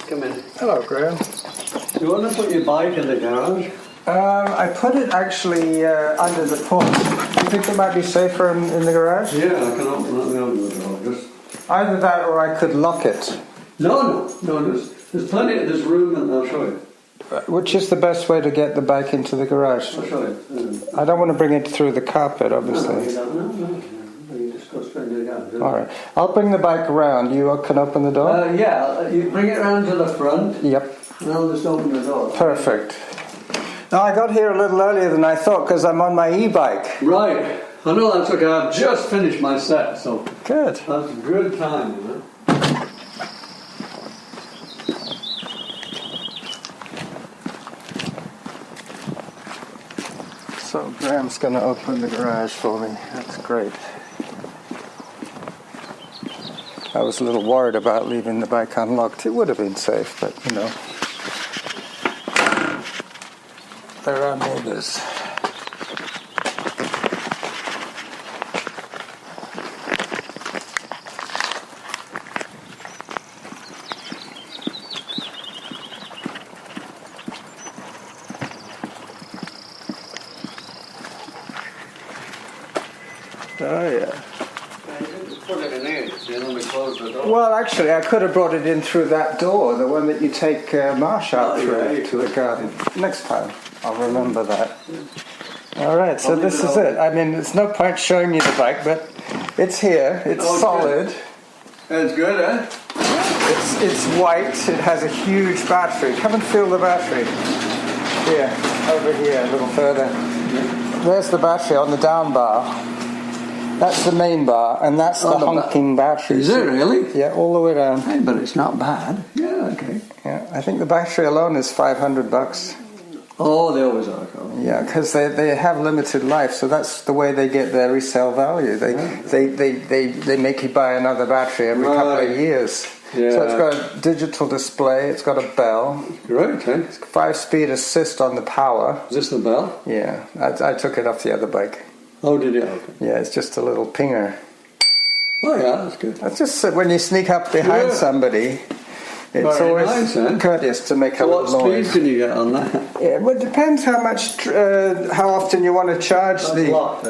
Come in. Hello, Graham. You want to put your bike in the garage? I put it actually under the porch. Do you think it might be safer in the garage? Yeah, I can open the door. Just... Either that or I could lock it. No. There's plenty of this room, and I'll show you. Which is the best way to get the bike into the garage? I'll show you. I don't want to bring it through the carpet, obviously. No. You just go straight into the garage. All right. I'll bring the bike around. You can open the door? Yeah, you bring it around to the front. Yep. And I'll just open the door. Perfect. Now, I got here a little earlier than I thought because I'm on my e-bike. Right. I know that's okay. I've just finished my set, so... Good. That's a good time, you know. So Graham's going to open the garage for me. That's great. I was a little worried about leaving the bike unlocked. It would have been safe, but you know. There are neighbors. Oh, yeah. Put it in here, you know, we close the door. Well, actually, I could have brought it in through that door, the one that you take Marsh out through to the garden. Next time, I'll remember that. All right, so this is it. I mean, there's no point showing you the bike, but it's here. It's solid. That's good, eh? It's white. It has a huge battery. Come and feel the battery. Here, over here, a little further. There's the battery on the down bar. That's the main bar, and that's the honking battery. Is it really? Yeah, all the way down. Hey, but it's not bad. Yeah, okay. Yeah, I think the battery alone is $500. Oh, they always are. Yeah, because they have limited life, so that's the way they get their resale value. They make you buy another battery every couple of years. Yeah. So it's got a digital display, it's got a bell. Great, eh? 5-speed assist on the power. Is this the bell? Yeah, I took it off the other bike. Oh, did you? Okay. Yeah, it's just a little pinger. Oh, yeah, that's good. That's just when you sneak up behind somebody, it's Very always nice, eh? courteous to make a little What noise. speed can you get on that? Yeah, well, it depends how much, how often you want to charge the... Locked.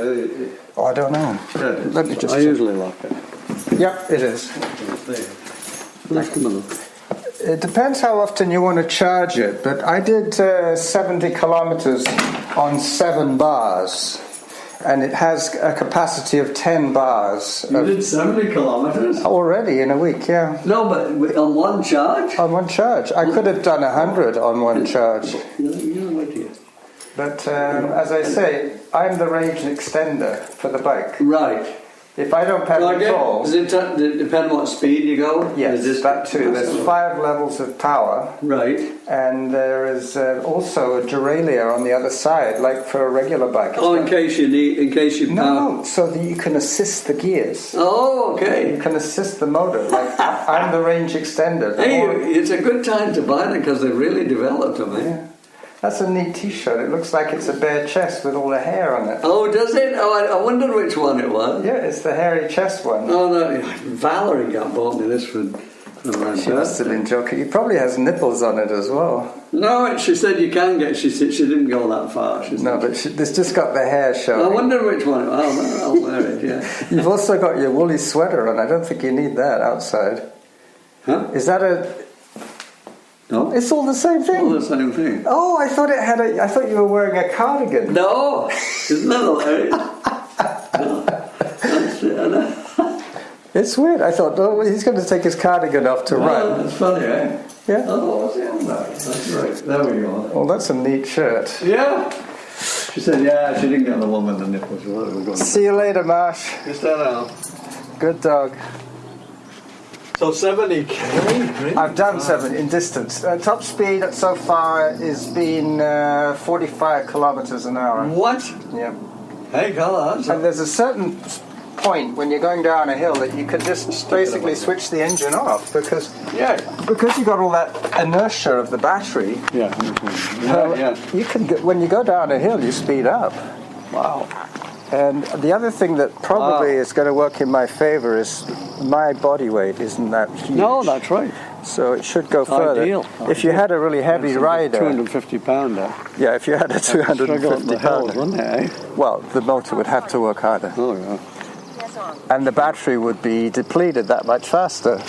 Oh, I don't know. Let me just... I usually lock it. Yep, it is. Let's come and look. It depends how often you want to charge it, but I did 70 kilometers on 7 bars. And it has a capacity of 10 bars. You did 70 kilometers? Already in a week, yeah. No, but on one charge? On one charge. I could have done 100 on one charge. But as I say, I'm the range extender for the bike. Right. If I don't pedal at all... Does it depend what speed you go? Yes, that too. There's 5 levels of power. Right. And there is also a derailleur on the other side, like for a regular bike. Oh, in case you No, so that you can assist the gears. Oh, okay. You can assist the motor. Like I'm the range extender. Hey, it's a good time to buy them because they've really developed them, eh? Yeah. That's a neat T-shirt. It looks like it's a bare chest with all the hair on it. Oh, does it? Oh, I wondered which one it was. Yeah, it's the hairy chest one. Oh, no, Valerie bought me this for my She must have been joking. It probably has nipples on it as well. No, she said you can get. She said she didn't go that far. No, but it's just got the hair showing. I wonder which one. Oh, I'll wear it. Yeah. You've also got your woolly sweater on. I don't think you need that outside. Huh? Is that a? No. It's all the same thing. All the same thing. Oh, I thought it had a. I thought you were wearing a cardigan. No, isn't that hilarious? No. That's it, I know. It's weird. I thought, oh, he's going to take his cardigan off to run. That's funny, eh? Yeah. Oh, what's it on that? That's right. There we go. Well, that's a neat shirt. Yeah. She said, yeah, she didn't get the woman the nipples. We're going See you later, Marsh. Just that out. Good dog. So 70k? I've done 7 in distance. Top speed so far has been 45 kilometers an hour. What? Yeah. Hey, God, And there's a certain point when you're going down a hill that you can just basically switch the engine off because you got all that inertia of the battery. Yeah. You can when you go down a hill, you speed up. Wow. And the other thing that probably is going to work in my favor is my body weight isn't that huge. No, that's right. So it should go further. Ideal. If you had a really heavy rider, 250 pounder. yeah, if you had a Struggle up 250 the hills, pounder, wouldn't it, eh? well, the motor would have to work harder. Oh, yeah. And the battery would be depleted that much faster.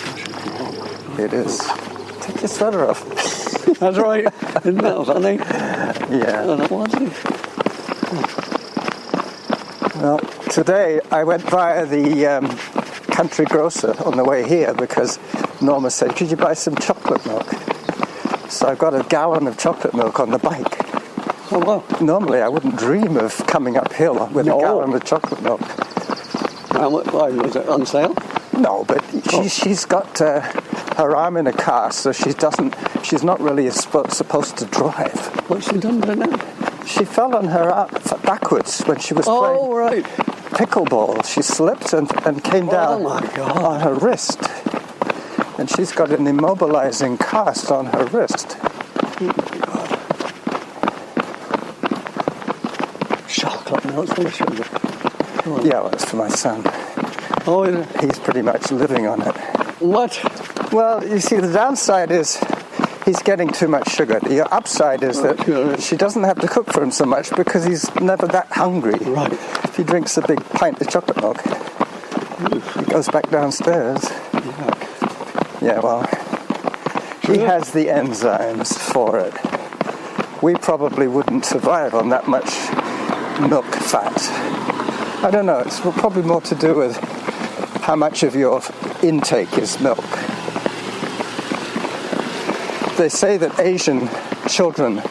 It is. Take your sweater off. That's right. Isn't that funny? Yeah. And was it? Well, today I went via the country grocer on the way here because Norma said, could you buy some chocolate milk? So I got a gallon of chocolate milk on the bike. Oh, well. Normally I wouldn't dream of coming uphill with a No. gallon of chocolate milk. How much, why, was it on sale? No, but she's got her arm in a cast, so she's not really supposed to drive. What's she done to now? She fell on her arm backwards when she was Oh, playing right. pickleball. She slipped and came down Oh, my God. on her wrist. And she's got an immobilizing cast on her wrist. Chocolate milk full of sugar. Yeah, well, it's for my son. Oh, is it? He's pretty much living on it. What? Well, you see, the downside is he's getting too much sugar. The upside is that she doesn't have to cook for him so much because he's never that hungry. Right. If he drinks a big pint of chocolate milk, he goes back downstairs. Yeah, well, he has the enzymes for it. We probably wouldn't survive on that much milk fat. I don't know, it's probably more to do with how much of your intake is milk. They say that Asian children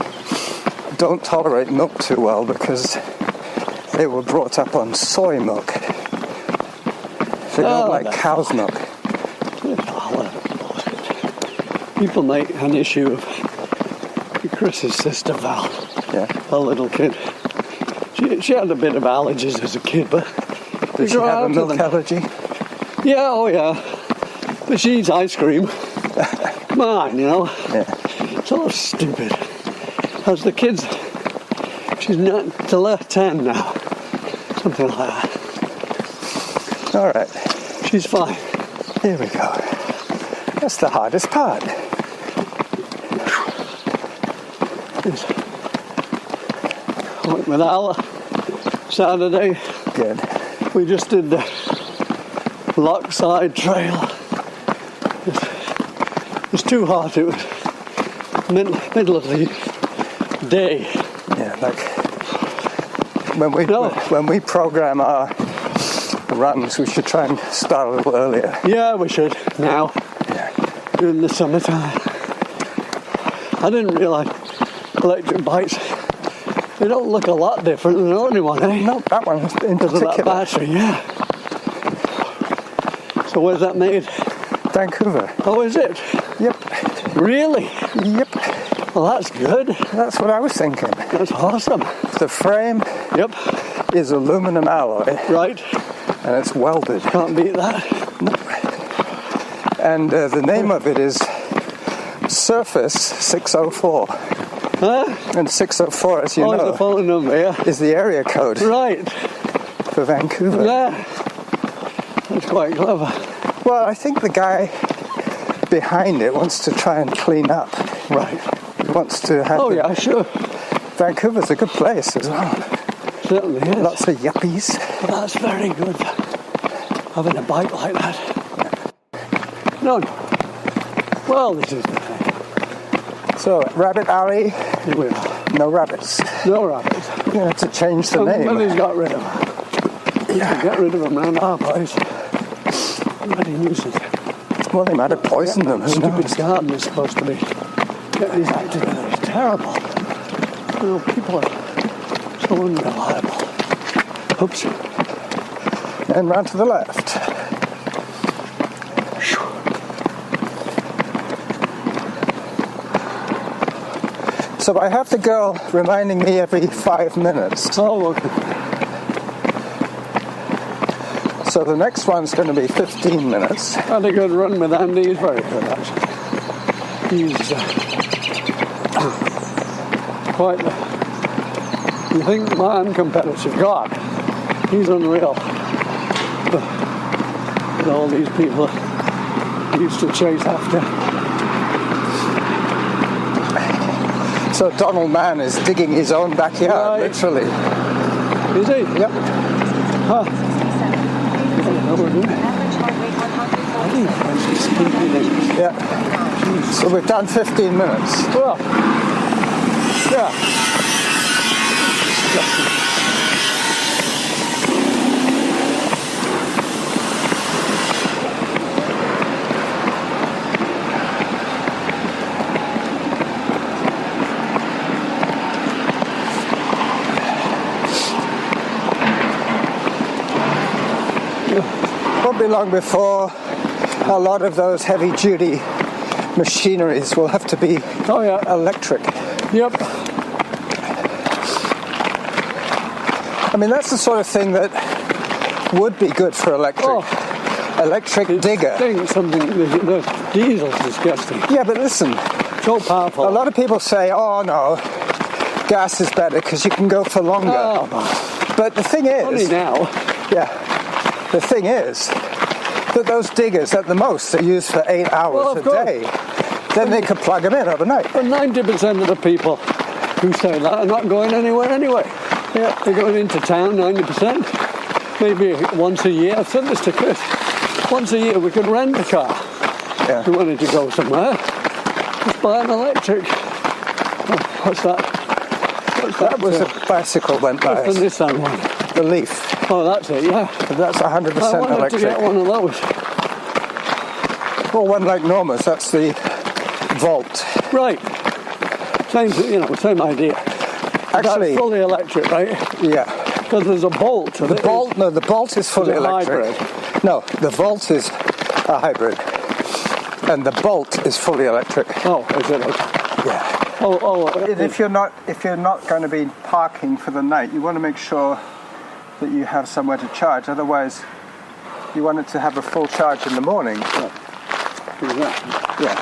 don't tolerate milk too well because they were brought up on soy milk. They don't like cow's milk. People make an issue of Chris's sister Val, Yeah. a little kid. She had a bit of allergies as a kid, but Does she grow have a out of milk them. allergy? Yeah, oh yeah. But she eats ice cream. Come on, you know. Yeah. It's all stupid. As the kids, she's not till 10 now. Something like that. All right. She's fine. Here we go. That's the hardest part. Went with Al Saturday. Good. We just did the Lockside Trail. It was too hot. It was middle of the day. Yeah, like when we program our runs, we should try and start a little earlier. Yeah, we should now. Yeah. During the summertime. I didn't realise electric bikes, they don't look a lot different than the ordinary one, eh? No, that one in Because of that particular. battery, yeah. So where's that made? Vancouver. Oh, is it? Yep. Really? Yep. Well, that's good. That's what I was thinking. That's awesome. The frame Yep. is aluminum alloy Right. and it's welded. Can't beat that. And the name of it is Surface 604. Huh? And 604, as you Oh, it's know, the phone number, yeah. is the area code Right. for Vancouver. Yeah. That's quite clever. Well, I think the guy behind it wants to try and clean up. Right. He wants to have Oh, yeah, sure. Vancouver's a good place as well. Certainly is. Lots of yuppies. But that's very good, having a bike like that. No. Well, this is the thing. So, Rabbit Alley, Here we are. no rabbits. No rabbits. You're going to have to change the name. Somebody's got rid of them. Yeah. Get rid of them around our place. Bloody nuisance. Well, they might have poisoned them. Who Stupid knows? garden is supposed to be. Get these act together. It's terrible. You know, people are so unreliable. Oops. And round to the left. So I have the girl reminding me every 5 minutes. Oh, okay. So the next one's going to be 15 minutes. Had a good run with Andy. He's very good, actually. He's quite the, you think, man competitive. God, he's unreal. With all these people he used to chase after. So Donald Mann is digging his own backyard, Right. literally. Is he? Yep. Huh. I think it's stinky. Yeah. So we've done 15 minutes. Well, yeah. Won't be long before a lot of those heavy-duty machineries will have to be Oh, yeah. electric. Yep. I mean, that's the sort of thing that would be good for electric. Oh. Electric digger. Think something. The diesel's disgusting. Yeah, but listen, So powerful. a lot of people say, oh no, gas is better because you can go for longer. Oh, But the thing only is, now. yeah, the thing is that those diggers at the most are used for 8 hours Well, of a course. day. Then they could plug them in overnight. But 90% of the people who say that are not going anywhere anyway. Yeah. They're going into town, 90%. Maybe once a year. I've said this to Chris. Once a year we could rent a car. Yeah. If we wanted to go somewhere. Just buy an electric. Oh, what's that? What's That was a bicycle went by What's the us. Nissan one? The Leaf. Oh, that's it, yeah. That's 100% I wanted electric. to get one of those. Well, one like Norma's, that's the Volt. Right. Same, same idea. Actually, That's fully electric, right? yeah. Because there's a bolt. The Bolt is fully It's a electric. No, the Volt is a hybrid. And the Bolt is fully electric. Oh, is it? Okay. Yeah. Oh, If you're not going to be parking for the night, you want to make sure that you have somewhere to charge. Otherwise, you want it to have a full charge in the morning. Yeah.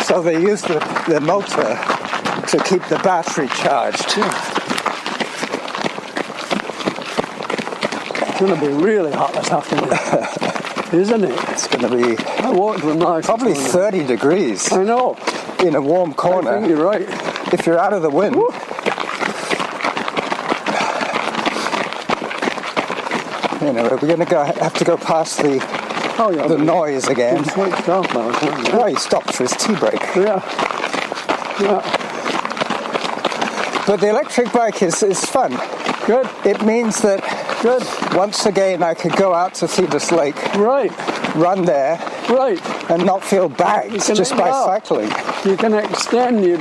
So they use the motor to keep the battery charged. It's going to be really hot this afternoon, isn't it? It's going to be I walked the night. probably 30 degrees I know. in a warm I think corner you're right. if you're out of the wind. Woo. Anyway, we're going to have to go past the Oh, yeah. noise again. It's switched off now, can't you? Oh, he stopped for his tea break. Yeah. Yeah. But the electric bike is fun. Good. It means that Good. once again I could go out to Thetis Lake, Right. run there, Right. and not feel bagged can just by wow. cycling You can extend your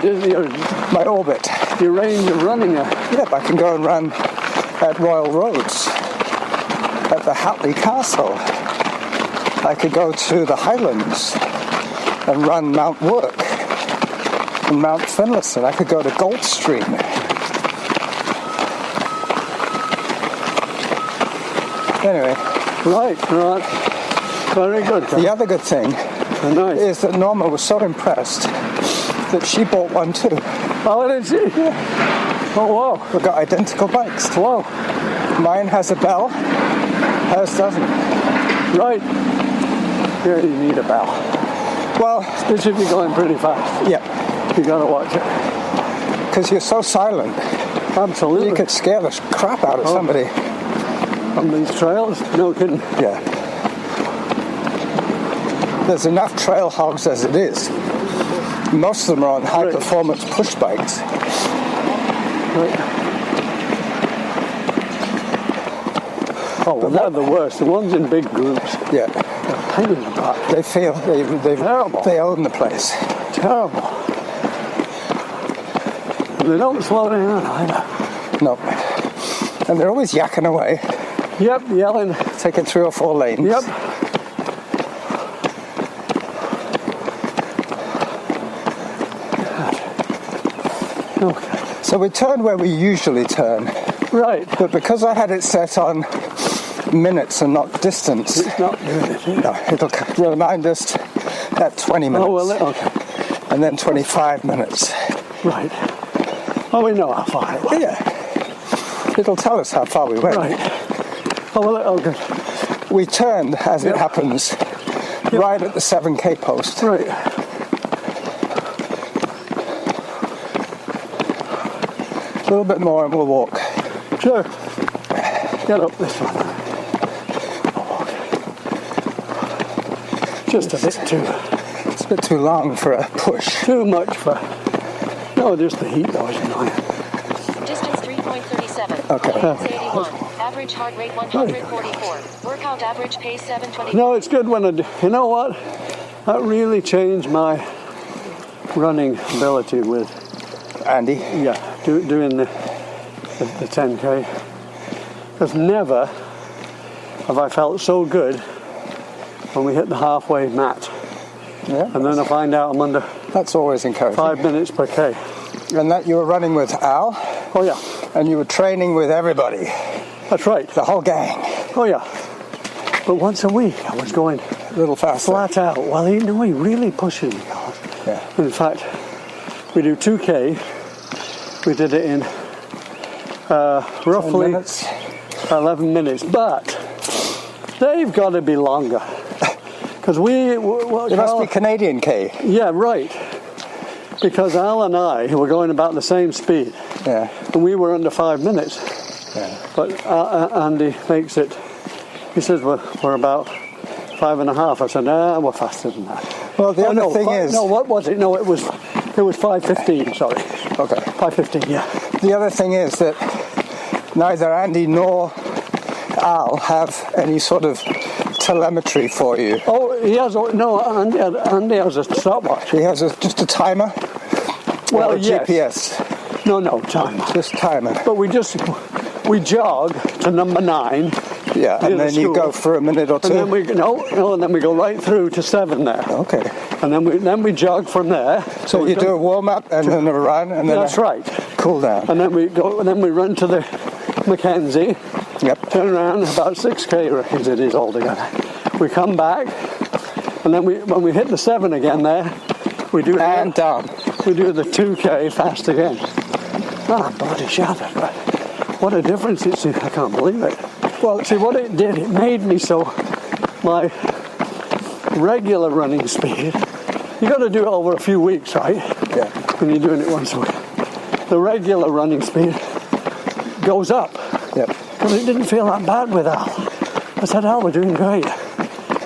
my orbit. range of running. Yep, I can go and run at Royal Roads, at the Hatley Castle. I could go to the Highlands and run Mount Work and Mount Finlayson. I could go to Goldstream. Anyway, Right. Very good. the other good thing Nice. is that Norma was so impressed that she bought one too. Oh, did she? Oh, wow. We've got identical bikes. Wow. Mine has a bell, hers doesn't. Right. Here you need a bell. Well, This should be going pretty fast. yeah, You gotta watch it. because you're so silent. Absolutely. You could scare the crap out of somebody. On these trails, no kidding. Yeah. There's enough trail hogs as it is. Most of them are on high Right. performance push bikes. Right. Oh, well, they're the worst. The ones in big groups. Yeah. They're pain in the butt. They feel Terrible. they own the place. Terrible. They don't slow down either. No. And they're always yakking away, Yep, yelling. taking 3 or 4 lanes. Yep. Okay. So we turn where we usually turn, Right. but because I had it set on minutes and not distance, It's not doing it. Is it? no, it'll remind us at 20 minutes. Oh, well, okay. And then 25 minutes. Right. Oh, we know how far it was. Yeah. It'll tell us how far we went. Right. Oh, well, okay. We turned, as Yep. it happens, right at the 7K post. Right. little bit more and we'll walk. Sure. Get up this one. Just a bit too. It's a bit too long for a push. Too much for. No, just the heat though, isn't it? Distance 3.37. Okay. Cadence 81. Average heart rate 144. Workout average pace 720. No, it's good when I do. You know what? That really changed my running ability with, Andy? yeah, doing the 10K. Because never have I felt so good when we hit the halfway mat. Yeah. And then I find out I'm under That's always encouraging. 5 minutes per K. And that you were running with Al, Oh, yeah. and you were training with everybody, That's right. the whole gang. Oh, yeah. But once a week I was going A little faster. flat out. Well, he really pushes me. Yeah. In fact, we do 2K. We did it in 10 roughly minutes. 11 minutes. But they've got to be longer. Because It must be Canadian K. Yeah, right. Because Al and I were going about the same speed. Yeah. And we were under 5 minutes. Yeah. But Andy makes it, he says we're about 5.5. I said, nah, we're faster than that. Well, the other thing is... No, what was it? No, it was 5:15, sorry. Okay. 5:15, yeah. The other thing is that neither Andy nor Al have any sort of telemetry for you. Oh, he has, no, Andy has a stopwatch. He has just a timer? Well, or a yes. GPS? No, time. Just timer. But we jog to number 9. Yeah, near and the then you school. go for a minute or two. And then and then we go right through to 7 there. Okay. And then we jog from there. So you do a warm-up and then a run and then That's right. cool down. And then we run to the Mackenzie. Yep. Turn around, about 6K reckons it is altogether. We come back, and then when we hit the 7 again there, we do And down. We do the 2K fast again. Ah, bloody shattered. But what a difference it's I can't believe it. Well, see what it did, it made me so my regular running speed, you got to do it over a few weeks, right? Yeah. When you're doing it once a week. The regular running speed goes up. Yep. But it didn't feel that bad with Al. I said, Al, we're doing great.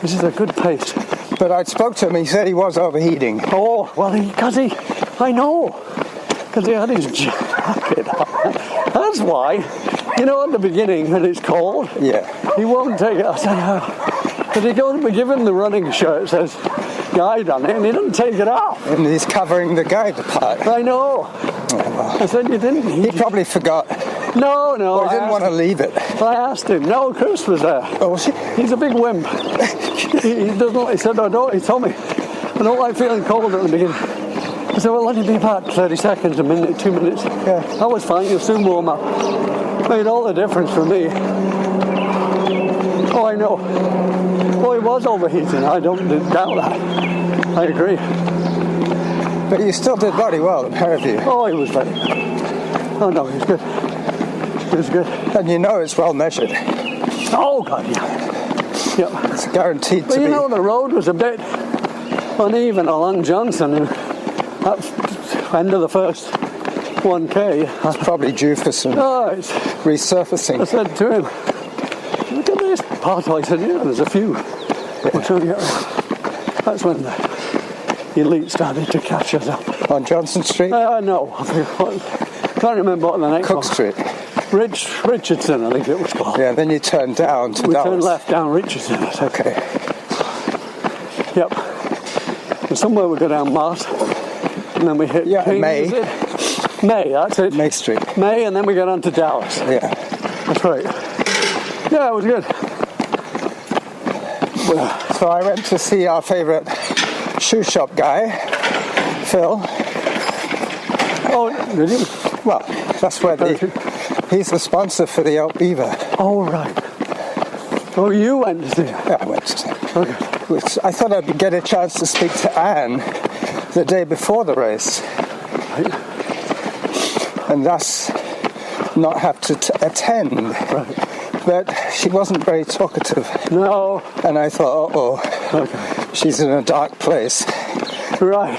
This is a good pace. But I spoke to him, he said he was overheating. Oh, well, I know. Because he had his jacket on. That's why, at the beginning when it's cold, Yeah. he won't take it. I said, oh. But he goes, we give him the running shirt, it says guide on it, and he doesn't take it off. And he's covering the guide part. I know. I said, you didn't. He probably forgot. No. Or he didn't want to leave it. I asked him. No, Chris was there. Oh, was he? He's a big wimp. he doesn't. He said, he told me, I don't like feeling cold at the beginning. I said, well, let it be about 30 seconds, a minute, 2 minutes. Yeah. That was fine. You'll soon warm up. Made all the difference for me. Oh, I know. Well, he was overheating. I don't doubt that. I agree. But you still did bloody well, the pair of you. Oh, he was very good. Oh, no, he was good. He was good. And you know it's well measured. Oh, God, yeah. Yep. It's guaranteed But to be. the road was a bit uneven along Johnson. And at the end of the first 1K, It's probably due for some it's resurfacing. I said to him, look at this pothole. He said, yeah, there's a few. We're trying to get around. That's when the elite started to catch us up. On Johnson Street? No, I can't remember what the next Cook one. Street. Richardson, I think it was called. Yeah, then you turn down to We Dallas. turned left down Richardson. I said, Okay. yep. And somewhere we go down Mart, and then we hit Yeah, King, May. is it? May, that's it. May Street. May, and then we get on to Dallas. Yeah. That's right. Yeah, it was good. Well, So I went to see our favourite shoe shop guy, Phil. oh, did you? Well, that's where he's the sponsor for the Elk Beaver. Oh, right. Oh, you went to see it. Yeah, I went to see him. Okay. I thought I'd get a chance to speak to Anne the day before the race, Right. and thus not have to attend. Right. But she wasn't very talkative, No. and I thought, Okay. she's in a dark place. Right.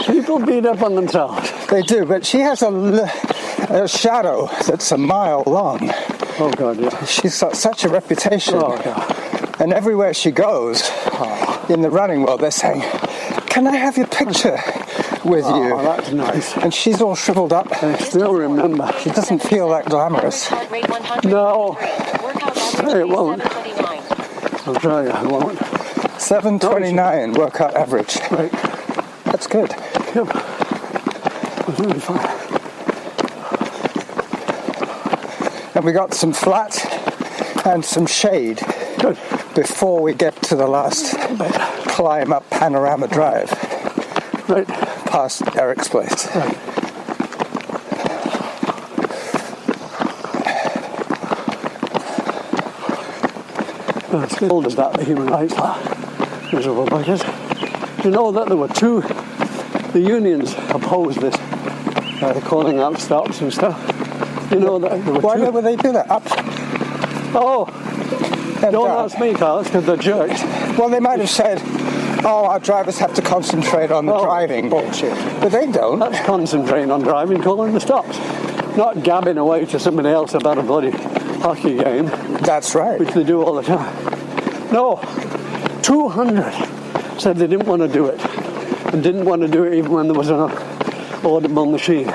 People beat up on themselves. They do, but she has a shadow that's a mile long. Oh, God, yeah. She's got such a reputation. Oh, God. And everywhere she goes in the running world, they're saying, "Can I have your picture with Oh, you?" that's nice. And she's all shriveled up. I still remember. She doesn't feel that glamorous. Average heart rate 100. No. Workout average It pace won't. 729. I'll tell you, I won't. 7:29 workout average. Right. That's good. Yep. It was really fun. And we got some flat and some shade Good. before we get to the last climb up Panorama Drive Right. past Eric's place. Right. As old as that, the human rights law. Miserable buggers. You know that there were two, the unions opposed this, calling out stops and stuff. You know that there were Why two. would they do that? Up Oh, and don't down. ask me, Carl, because they're jerks. Well, they might have said, "Oh, our drivers have to concentrate on the Oh, driving." bullshit. But they don't. That's concentrating on driving, calling the stops. Not gabbing away to somebody else about a bloody hockey game, That's right. which they do all the time. No, 200 said they didn't want to do it, and didn't want to do it even when there was an audible machine.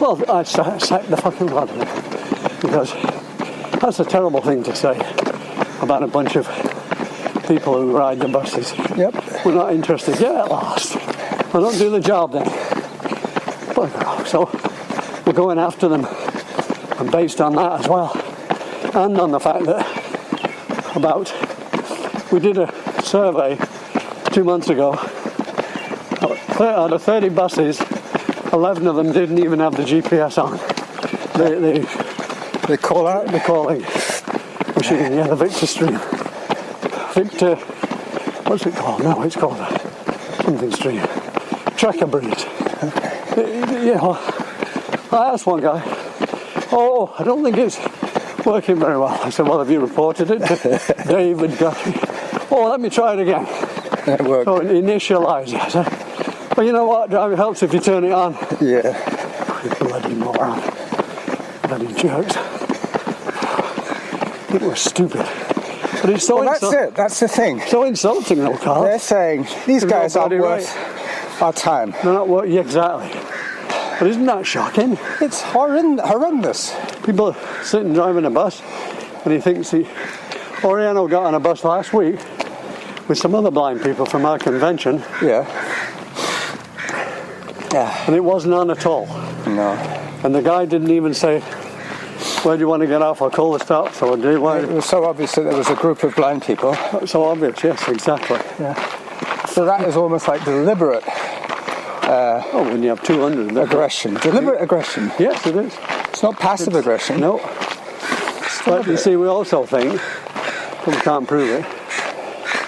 Well, I sacked the fucking lot of them, because that's a terrible thing to say about a bunch of people who ride the buses. Yep. We're not interested. Get lost. I don't do the job then. So we're going after them, and based on that as well, and on the fact that we did a survey 2 months ago. Out of 30 buses, 11 of them didn't even have the GPS on. They call out. The calling machine, yeah, the Victor Stream. Victor, what's it called? No, it's called something Stream. Tracker Breeze. Yeah, well, I asked one guy, "Oh, I don't think it's working very well." I said, "Well, have you reported it to David Guthrie?" "Oh, let me try it again." It worked. So initialize it. I said, "Well, you know what? Drive helps if you turn it on." Yeah. You bloody moron. Bloody jerks. It was stupid. But it's so Well, that's it. That's the thing. so insulting, though, Carl. They're saying these There's guys aren't nobody worth our time. They're not what, yeah, exactly. But isn't that shocking? It's horrendous. People sitting driving a bus, and he thinks Oriano got on a bus last week with some other blind people from our convention, Yeah. Yeah. and it wasn't on at all. No. And the guy didn't even say, "Where do you want to get off? I'll call the stops," or "Do you want?" It was so obvious that there was a group of blind people. So obvious, yes, exactly. Yeah. So that is almost like deliberate Oh, when you have 200. aggression. Deliberate aggression. Yes, it is. It's not passive aggression. No. But you see, we also think, but we can't prove it,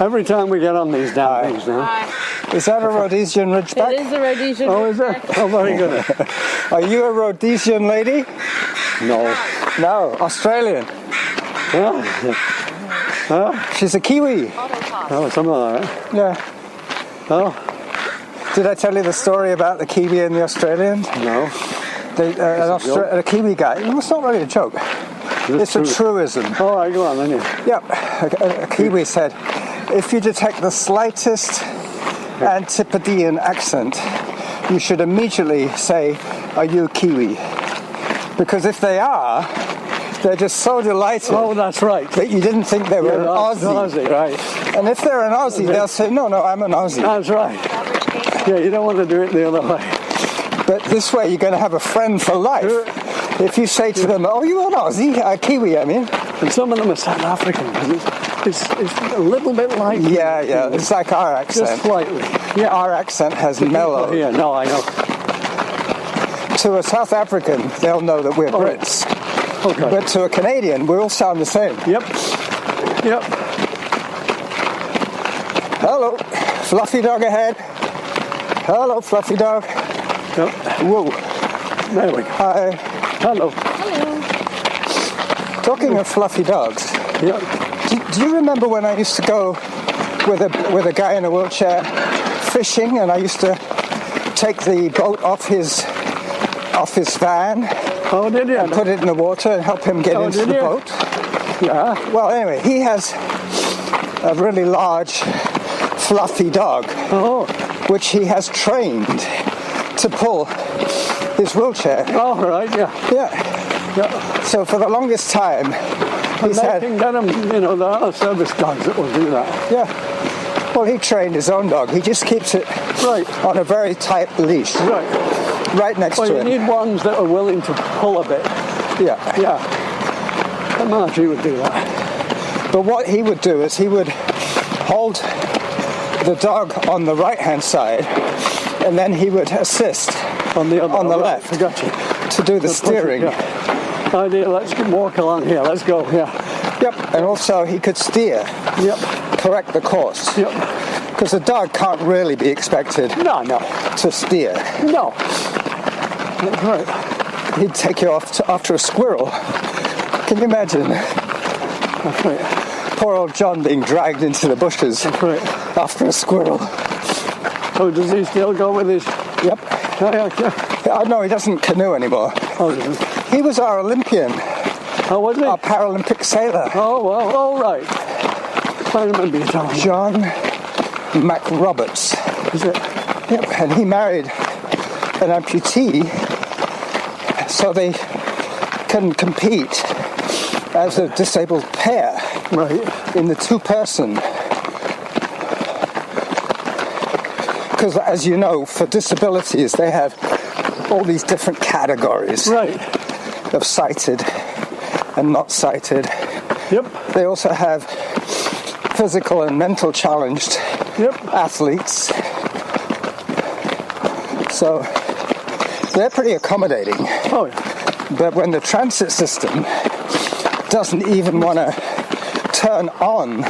every time we get on these damn things now. Is that a Rhodesian Ridgeback? It is a Rhodesian. Oh, is it? Oh, very good. Are you a Rhodesian lady? No. No, Australian. Huh? She's a Kiwi. Auto toss. Oh, something like that. Yeah. Oh, Did I tell you the story about the Kiwi and the Australian? no. A Kiwi guy. Well, it's not really a joke. It's a true? truism. All right, go on then. Yeah. Yep. A Kiwi said, if you detect the slightest Antipodean accent, you should immediately say, "Are you Kiwi?" Because if they are, they're just so delighted Oh, that's right. that you didn't think they were an that's Aussie. right. And if they're an Aussie, they'll say, "No, I'm an Aussie." That's right. Average pace Yeah, you don't want to do it the other way. But this way, you're going to have a friend for life. If you say to them, "Oh, you're an Aussie, Kiwi," I mean. And some of them are South African because it's a little bit like. Yeah. It's like our accent. Just slightly. Yeah. Our accent has mellow. Yeah, no, I know. To a South African, they'll know that we're Brits. Okay. But to a Canadian, we all sound the same. Yep. Yep. Hello, fluffy dog ahead. Hello, fluffy dog. Yep. Whoa. There we go. Hi. Hello. Talking of fluffy dogs, Yep. do you remember when I used to go with a guy in a wheelchair fishing, and I used to take the boat off his van, Oh, did you? put it in the water, and help him get into did the you? boat. Yeah. Well, anyway, he has a really large, fluffy dog, Oh. which he has trained to pull his wheelchair. Oh, right. Yeah. Yeah. Yeah. So for the longest time, And he's they had. can get them. You know, there are service dogs that will do that. Yeah. Well, he trained his own dog. He just keeps it Right. on a very tight leash, Right. right next Well, to you him. need ones that are willing to pull a bit. Yeah. Yeah. And Margie would do that. But what he would do is he would hold the dog on the right-hand side, and then he would assist On the other. on the right, left I got you. to do the steering. Yeah. Idea. Let's walk along here. Let's go. Yeah. Yep. And also he could steer, Yep. correct the course, Yep. because the dog can't really be expected No. No. to steer. No. That's right. He'd take you off after a squirrel. Can you imagine? That's right. Poor old John being dragged into the bushes That's right. after a squirrel. So does he still go with his? Yep. Yeah. I know he doesn't canoe anymore. Oh, does he? He was our Olympian, Oh, was he? our Paralympic sailor, Oh, well. All right. I remember you telling me. John McRoberts. Is it? Yep. And he married an amputee, so they can compete as a disabled pair Right. in the two-person. Because, as you know, for disabilities, they have all these different categories Right. of sighted and not sighted. Yep. They also have physical and mental challenged Yep. athletes. So they're pretty accommodating. Oh, yeah. But when the transit system doesn't even want to turn on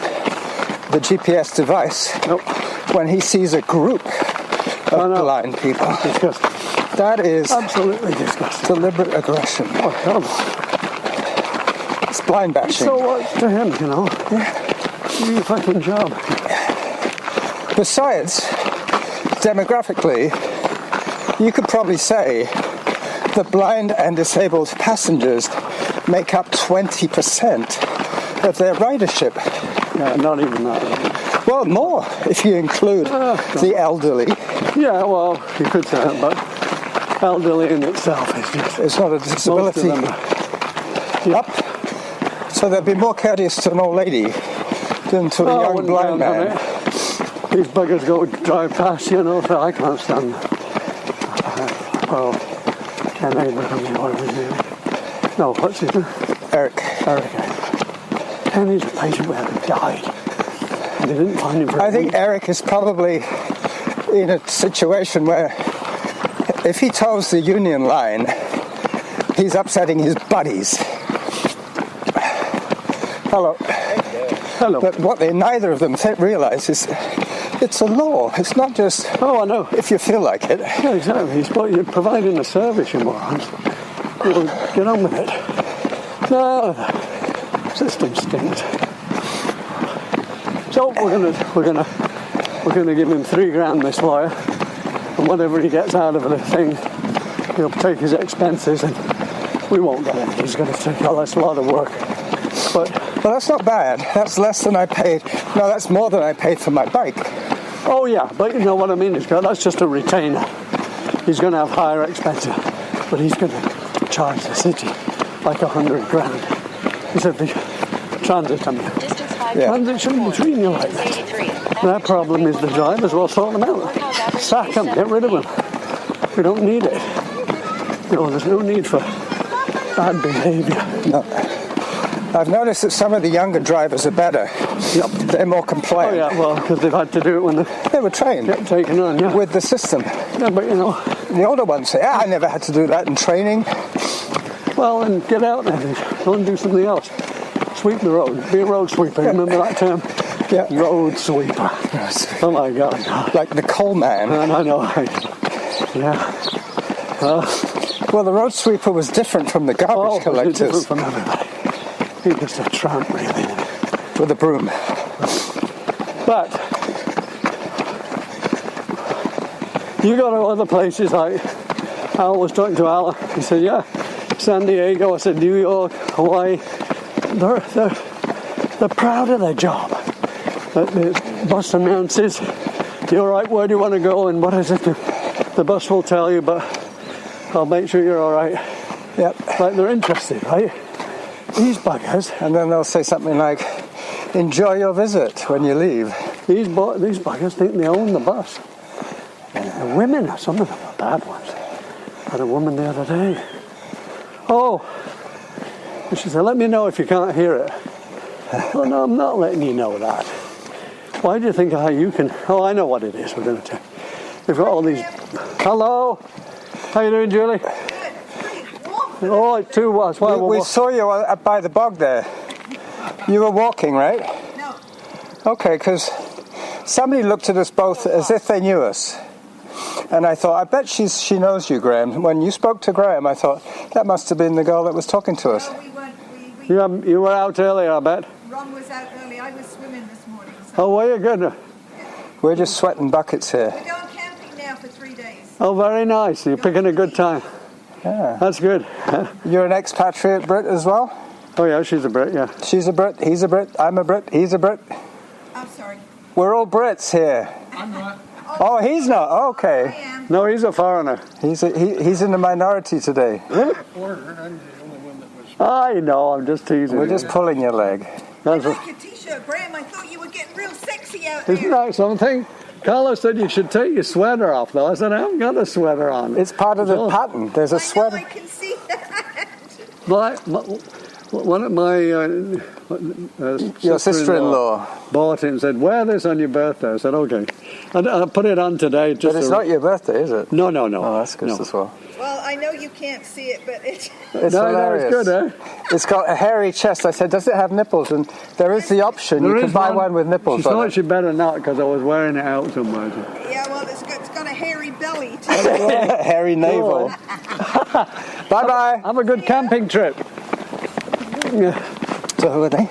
the GPS device Nope. when he sees a group I of know. blind people, Disgusting. that is Absolutely disgusting. deliberate aggression. Oh, terrible. It's blind bashing. So what's to him, you know? Do your fucking job. Besides, demographically, you could probably say that blind and disabled passengers make up 20% of their ridership. Yeah, not even that. Well, more if you include the elderly. Yeah, well, you could say that, but elderly in itself is just It's not a most of disability. them. Yep. So they'd be more courteous to an old lady than to a Oh, I young wouldn't blind count on man. it. These buggers go drive past, you know, so I can't stand them. Well, Ken Abraham, what was his name? No, what's his name? Eric. Eric. Kenny's a patient who had died. And they didn't find him for I a think week. Eric is probably in a situation where if he toes the Union line, he's upsetting his buddies. Hello. Hello. But what neither of them realize is it's a law. It's not just Oh, I know. if you feel like it. Yeah, exactly. You're providing a service, you morons. You'll get on with it. No, the system stinks. So we're gonna give him $3,000, this lawyer, and whatever he gets out of the thing, he'll take his expenses, and we won't get it. He's gonna take all that's a lot of work. But Well, that's not bad. That's less than I paid. No, that's more than I paid for my bike. oh yeah, but you know what I mean. That's just a retainer. He's gonna have higher expenses, but he's gonna charge the city like $100,000. He said the transit. I mean. Distance 5 Yeah. Transit shouldn't be treating you like that. 83. Their problem is the drivers. Well, sort them out. Sack them. Get rid of them. We don't need it. No, there's no need for bad behaviour. No. I've noticed that some of the younger drivers are better. Yep. They're more Oh compliant. yeah, well, because they've had to do it when they They were trained get taken on. Yeah. with the system. Yeah, but you know, The older ones say, I never had to do that in training. well, and get out there. Go and do something else. Sweep the road. Be a road sweeper. Remember that term? Yeah. Road sweeper. Oh my God. Like the coal man. And I know. Yeah. Well, the road sweeper was different from the Oh, garbage it's collectors different from everybody. He's just a tramp, really. with a broom. But You go to other places like Al was talking to Al. He said, yeah, San Diego. I said, New York, Hawaii. They're proud of their job. The bus announces, you're right, where do you want to go? And what is it? The bus will tell you, but I'll make sure you're all right. Yep. Like they're interested, right? These buggers. And then they'll say something like, enjoy your visit when you leave. These buggers think they own the bus. The women, some of them are bad ones. I had a woman the other day. Oh, and she said, let me know if you can't hear it. Oh, no, I'm not letting you know that. Why do you think you can? Oh, I know what it is. We're going to take. They've got all these. Hello. How you doing, Julie? Oh, it too was. Well, We saw you up by the bog there. You were walking, right? No. Okay, because somebody looked at us both as if they knew us. And I thought, I bet she knows you, Graham. When you spoke to Graham, I thought, that must have been the girl that was talking to us. No, we weren't. You were out earlier, I bet. Ron was out early. I was swimming this morning. So Oh, were you good? We're just sweating buckets here. we're going camping now for 3 days. Oh, very nice. You're picking a good time. Yeah. That's good. You're an expatriate Brit as well? Oh, yeah, she's a Brit, yeah. She's a Brit, he's a Brit, I'm a Brit, he's a Brit. I'm sorry. We're all Brits here. I'm not. Oh, he's not? I Okay. am. No, he's a foreigner. He's in the minority today. Foreigner. I'm the only one that was. I know, I'm just teasing. We're you. just pulling your leg. That's I what, like your t-shirt, Graham. I thought you were getting real sexy out isn't there. that something? Carlos said you should take your sweater off, though. I said, I haven't got a sweater on. It's part of the So- pattern. There's a I know, sweater. I can see that. One of my Your sister-in-law. bought it and said, wear this on your birthday. I said, okay. I put it on today. Just But it's not your birthday, is it? No. Oh, that's good No. as well. Well, I know you can't see it, but it's... It's No, hilarious. it's good, eh? It's got a hairy chest. I said, does it have nipples? And there is the option. You There can is buy one with nipples She on thought it. she better not because I was wearing it out somewhere. Yeah, well, it's got a hairy belly, too. Hairy navel. Bye-bye. Have a good camping trip. Yeah. So who are they?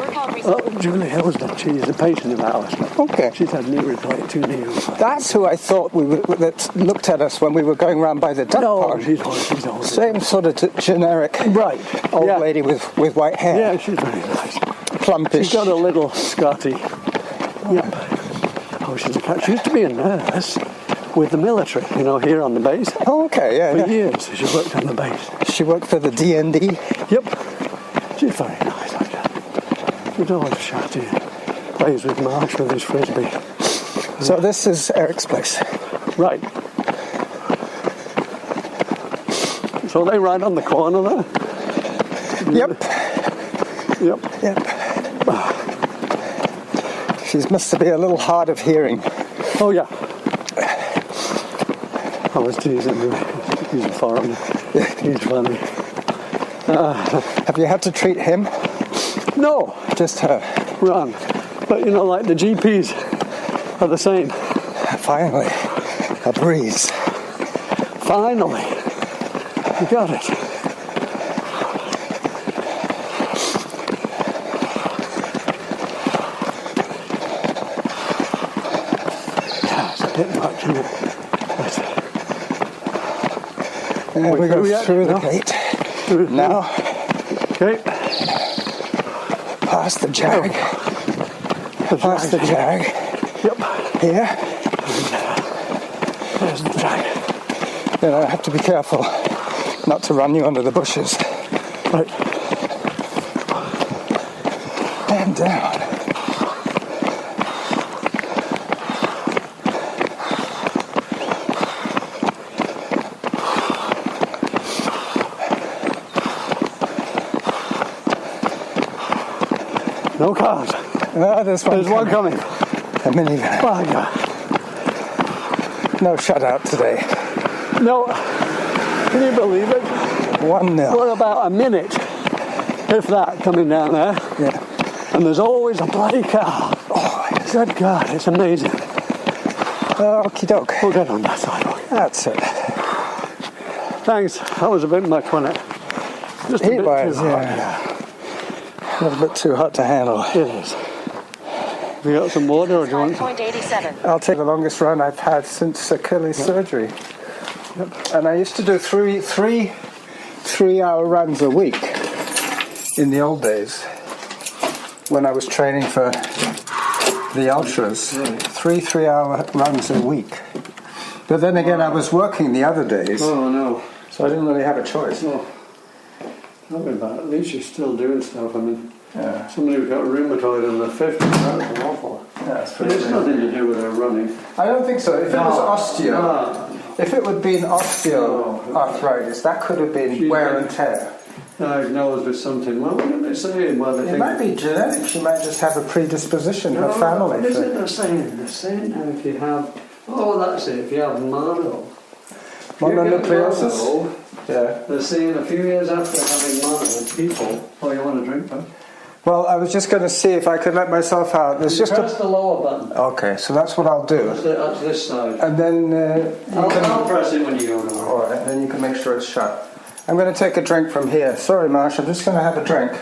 Workout result. Oh, Julie Hillsden, she's a patient of ours. Okay. She's had knee replacement, 2 knee replacements. That's who I thought that looked at us when we were going round by the duck No, pond. she's old. Same sort of generic Right. old Yeah. lady with white hair. Yeah, she's very nice. Plumpish. She's got a little Scotty. Yep. Oh, she's a cat. She used to be a nurse with the military, here on the base. Oh, okay, yeah. For yeah. years, she worked on the base. She worked for the DND. Yep. She's very nice like that. She's always chatty. Plays with Marsh with his frisbee. So this is Eric's place. Right. So they right on the corner there? Yep. Yep. Yep. She must be a little hard of hearing. Oh, yeah. I was teasing him. He's a foreigner. He's funny. Have you had to treat him? No, Just her. Ron. But, like the GPs are the same. Finally. A breeze. Finally. You got it. Yeah, it's a bit much, isn't it? There we go through yet? through the No. gate. But, Now, okay. past the jag. Past the jag. Yep. Here. There's the drag. Then I have to be careful not to run you under the bushes. Right. And down. No cars. Ah, there's one There's one coming. A minivan. Oh, yeah. No shutout today. No. Can you believe it? 1-0. We're about a minute, if that, coming down there. Yeah. And there's always a bloody car. Oh, good God, it's amazing. Okie doke. We'll get on that side. That's it. Thanks. That was a bit much, wasn't it? Just a It bit was, too hot. yeah. A little bit too hot to handle. It is. Have you got some water or do you want some? 5.87. I'll take the longest run I've had since Achilles surgery. And I used to do three 3-hour runs a week in the old days when I was training for the ultras. 3-hour runs a week. But then again, I was working the other days, Oh no. so I didn't really have a choice. Oh. Not been bad. At least you're still doing stuff. I mean, Yeah. somebody who's got rheumatoid in the 50s, that's awful. Yeah, it's But it's nothing to do with their running. I don't think so. If it was osteo, No. if it would be an osteoarthritis, that could have been wear and tear. Diagnosed with something. Well, what are they saying? Well, they It think might be genetic. She might just have a predisposition, her No, family. What is for- it they're saying? They're saying now if you have, that's it, if you have mono. If you get Mononucleosis? mono, Yeah. they're saying a few years after having mono, people, you want to drink them? Well, I was just going to see if I could let myself out. There's just Press a. the lower button. Okay, so that's what I'll do. That's this side. And then you I'll can. press it when you go now. All right, then you can make sure it's shut. I'm going to take a drink from here. Sorry, Marsh, I'm just going to have a drink.